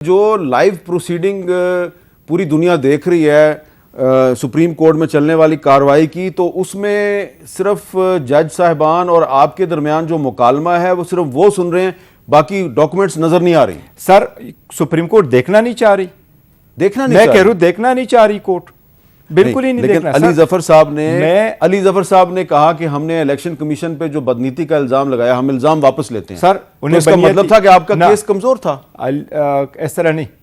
جو live proceeding پوری دنیا دیکھ رہی ہے سپریم کورٹ میں چلنے والی کارروائی کی، تو اس میں صرف جج صاحبان اور آپ کے درمیان جو مکالمہ ہے وہ صرف وہ سن رہے ہیں، باقی ڈاکومنٹس نظر نہیں آ رہی۔ سر سپریم کورٹ دیکھنا نہیں چاہ رہی، میں کہہ رہا ہوں دیکھنا نہیں چاہ رہی کورٹ، بالکل ہی نہیں دیکھنا۔ علی ظفر صاحب نے کہا کہ ہم نے الیکشن کمیشن پہ جو بدنیتی کا الزام لگایا، ہم الزام واپس لیتے ہیں۔ سر اس کا مطلب تھا کہ آپ کا کیس کمزور تھا؟ اس طرح نہیں،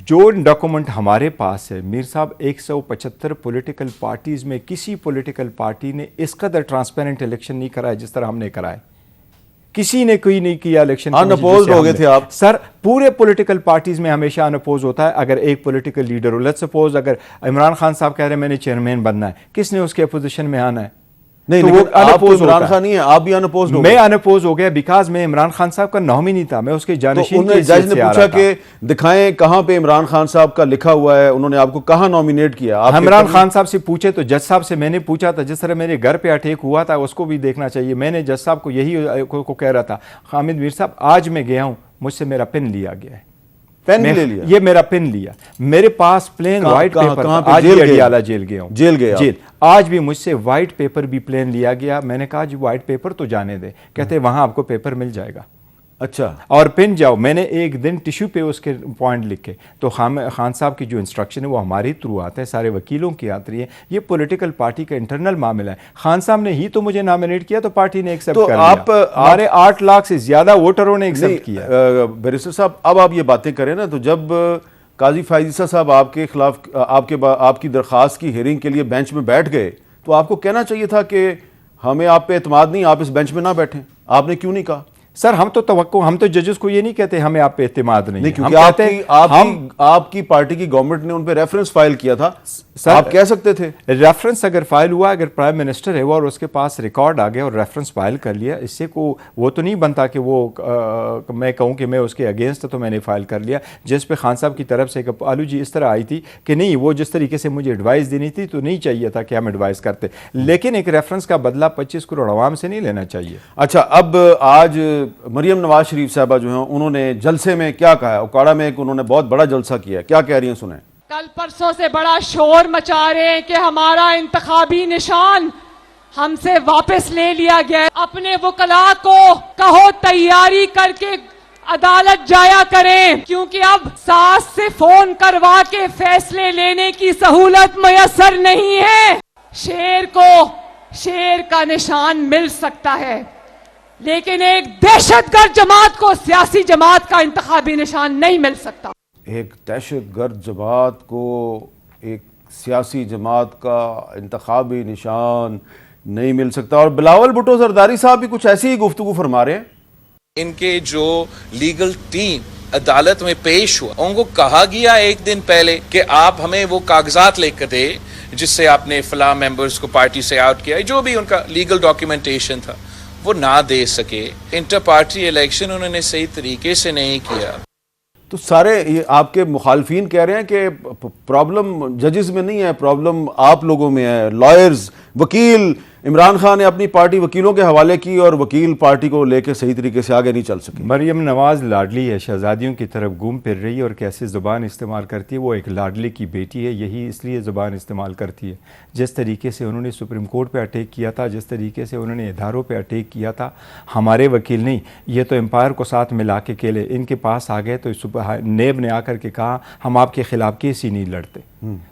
جو ڈاکومنٹ ہمارے پاس ہے میر صاحب، 175 پولیٹیکل پارٹیز میں کسی پولیٹیکل پارٹی نے اس قدر ٹرانسپیرنٹ الیکشن نہیں کرایا جس طرح ہم نے کرایا۔ کسی نے کوئی نہیں کیا الیکشن، ان اپوزڈ ہو گئے تھے آپ؟ سر پورے پولیٹیکل پارٹیز میں ہمیشہ ان اپوز ہوتا ہے۔ اگر ایک political leader who, let's suppose اگر عمران خان صاحب کہہ رہے ہیں میں نے چیئرمین بننا ہے، کس نے اس کے اپوزیشن میں آنا ہے؟ نہیں، لیکن آپ تو عمران خان نہیں ہیں، آپ بھی ان اپوزڈ ہو گئے۔ میں ان اپوز ہو گیا بیکاز میں عمران خان صاحب کا نومینی تھا، میں اس کے جانشین کی جج نے پوچھا کہ دکھائیں کہاں پہ عمران خان صاحب کا لکھا ہوا ہے، انہوں نے آپ کو کہاں نومینیٹ کیا؟ عمران خان صاحب سے پوچھے تو جج صاحب سے میں نے پوچھا تھا، جس طرح میرے گھر پہ اٹیک ہوا تھا اس کو بھی دیکھنا چاہیے۔ میں نے جج صاحب کو یہی کو کہہ رہا تھا، حامد میر صاحب آج میں گیا ہوں، مجھ سے میرا پن لیا گیا ہے، پین لے لیا، یہ میرا پن لیا، میرے پاس پلین وائٹ پیپر، آج بھی اڈیالہ جیل گیا ہوں، جیل آج بھی مجھ سے وائٹ پیپر بھی پلین لیا گیا۔ میں نے کہا جی وائٹ پیپر تو جانے دے، کہتے وہاں آپ کو پیپر مل جائے گا، اچھا، اور پن جاؤ۔ میں نے ایک دن ٹیشو پہ اس کے پوائنٹ لکھے، تو خان صاحب کی جو انسٹرکشن ہے وہ ہماری تھرو آتا ہے، سارے وکیلوں کی آتی ہے، یہ پولیٹیکل پارٹی کا انٹرنل معاملہ ہے۔ خان صاحب نے ہی تو مجھے نامینیٹ کیا تو پارٹی نے ایکسپٹ کر لیا، ہمارے 8 لاکھ سے زیادہ ووٹروں نے ایکسپٹ کیا۔ بیرسٹر صاحب اب آپ یہ باتیں کریں نا، تو جب قاضی فائز عیسیٰ صاحب آپ کے خلاف آپ کی درخواست کی ہیئرنگ کے لیے بینچ میں بیٹھ گئے، تو آپ کو کہنا چاہیے تھا کہ ہمیں آپ پہ اعتماد نہیں، آپ اس بینچ میں نہ بیٹھیں، آپ نے کیوں نہیں کہا؟ سر ہم تو ججز کو یہ نہیں کہتے ہمیں آپ پہ اعتماد نہیں، کیونکہ آپ کی پارٹی کی گورنمنٹ نے ان پہ ریفرنس فائل کیا تھا، آپ کہہ سکتے تھے۔ ریفرنس اگر فائل ہوا، اگر پرائم منسٹر ہے وہ اور اس کے پاس ریکارڈ آ گیا اور ریفرنس فائل کر لیا، اس سے وہ تو نہیں بنتا کہ وہ میں کہوں کہ میں اس کے اگینسٹ تو میں نے فائل کر لیا، جس پہ خان صاحب کی طرف سے آلو جی اس طرح آئی تھی کہ نہیں وہ جس طریقے سے مجھے ایڈوائس دینی تھی تو نہیں چاہیے تھا کہ ہم ایڈوائس کرتے، لیکن ایک ریفرنس کا بدلہ 25 کروڑ عوام سے نہیں لینا چاہیے۔ اچھا، اب آج مریم نواز شریف صاحبہ جو ہیں انہوں نے جلسے میں کیا کہا ہے؟ اوکاڑا میں انہوں نے بہت بڑا جلسہ کیا ہے، کیا کہہ رہی ہیں سنیں۔ کل پرسوں سے بڑا شور مچا رہے ہیں کہ ہمارا انتخابی نشان ہم سے واپس لے لیا گیا ہے۔ اپنے وکلاء کو کہو تیاری کر کے عدالت جایا کریں، کیونکہ اب ساس سے فون کروا کے فیصلے لینے کی سہولت میسر نہیں ہے۔ شیر کو شیر کا نشان مل سکتا ہے، لیکن ایک دہشت گرد جماعت کو سیاسی جماعت کا انتخابی نشان نہیں مل سکتا۔ ایک دہشت گرد جماعت کو ایک سیاسی جماعت کا انتخابی نشان نہیں مل سکتا، اور بلاول بھٹو زرداری صاحب بھی کچھ ایسی ہی گفتگو فرما رہے ہیں۔ ان کے جو لیگل ٹیم عدالت میں پیش ہوا، ان کو کہا گیا ایک دن پہلے کہ آپ ہمیں وہ کاغذات لے کر دے جس سے آپ نے فلاں ممبرز کو پارٹی سے آؤٹ کیا، جو بھی ان کا لیگل ڈاکیومنٹیشن تھا وہ نہ دے سکے۔ انٹر پارٹی الیکشن انہوں نے صحیح طریقے سے نہیں کیا۔ تو سارے آپ کے مخالفین کہہ رہے ہیں کہ پرابلم ججز میں نہیں ہے، پرابلم آپ لوگوں میں ہے، لائرز، وکیل۔ عمران خان نے اپنی پارٹی وکیلوں کے حوالے کی اور وکیل پارٹی کو لے کے صحیح طریقے سے آگے نہیں چل سکے۔ مریم نواز لاڈلی ہے، شہزادیوں کی طرف گھوم پھر رہی ہے اور کیسے زبان استعمال کرتی ہے، وہ ایک لاڈلی کی بیٹی ہے، یہی اس لیے زبان استعمال کرتی ہے۔ جس طریقے سے انہوں نے سپریم کورٹ پہ اٹیک کیا تھا، جس طریقے سے انہوں نے اداروں پہ اٹیک کیا تھا، ہمارے وکیل نہیں، یہ تو امپائر کو ساتھ ملا کے کھیلے، ان کے پاس آ گئے تو نیب نے آ کر کے کہا ہم آپ کے خلاف کیس ہی نہیں لڑتے،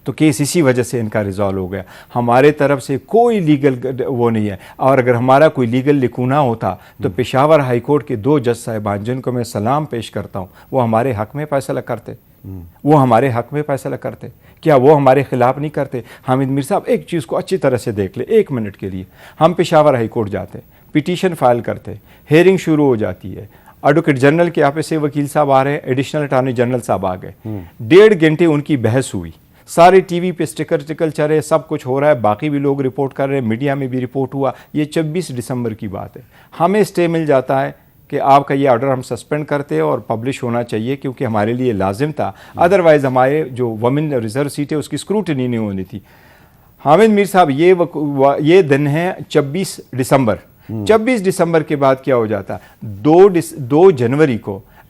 تو کیس اسی وجہ سے ان کا ریزالو ہو گیا۔ ہمارے طرف سے کوئی لیگل وہ نہیں ہے، اور اگر ہمارا کوئی لیگل لکھونا ہوتا تو پشاور ہائی کورٹ کے 2 جج صاحبان جن کو میں سلام پیش کرتا ہوں، وہ ہمارے حق میں فیصلہ کرتے، کیا وہ ہمارے خلاف نہیں کرتے؟ حامد میر صاحب ایک چیز کو اچھی طرح سے دیکھ لیں، 1 منٹ کے لیے، ہم پشاور ہائی کورٹ جاتے، پیٹیشن فائل کرتے، ہیئرنگ شروع ہو جاتی ہے، ایڈوکیٹ جنرل کے آفس سے وکیل صاحب آ رہے ہیں، ایڈیشنل اٹارنی جنرل صاحب آ گئے، 1.5 گھنٹے ان کی بحث ہوئی، سارے ٹی وی پہ اسٹیکر چل رہے، سب کچھ ہو رہا ہے، باقی بھی لوگ رپورٹ کر رہے ہیں، میڈیا میں بھی رپورٹ ہوا، یہ 24 دسمبر کی بات ہے۔ ہمیں اسٹے مل جاتا ہے کہ آپ کا یہ آرڈر ہم سسپینڈ کرتے اور پبلش ہونا چاہیے کیونکہ ہمارے لیے لازم تھا، ادروائز ہمارے جو وومن ریزرو سیٹ ہے اس کی اسکروٹنی نہیں ہونی تھی۔ حامد میر صاحب یہ دن ہے 24 دسمبر، 24 دسمبر کے بعد کیا ہو جاتا، 2 جنوری کو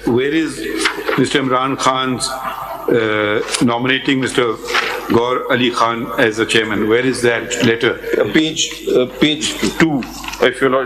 Where is Mr. Imran Khan's nominating Mr. Gaur Ali Khan as the chairman? Where is that letter? page 2 if you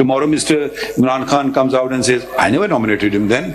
Tomorrow Mr. Imran Khan comes out and says, I never nominated him then.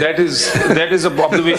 that is a observation।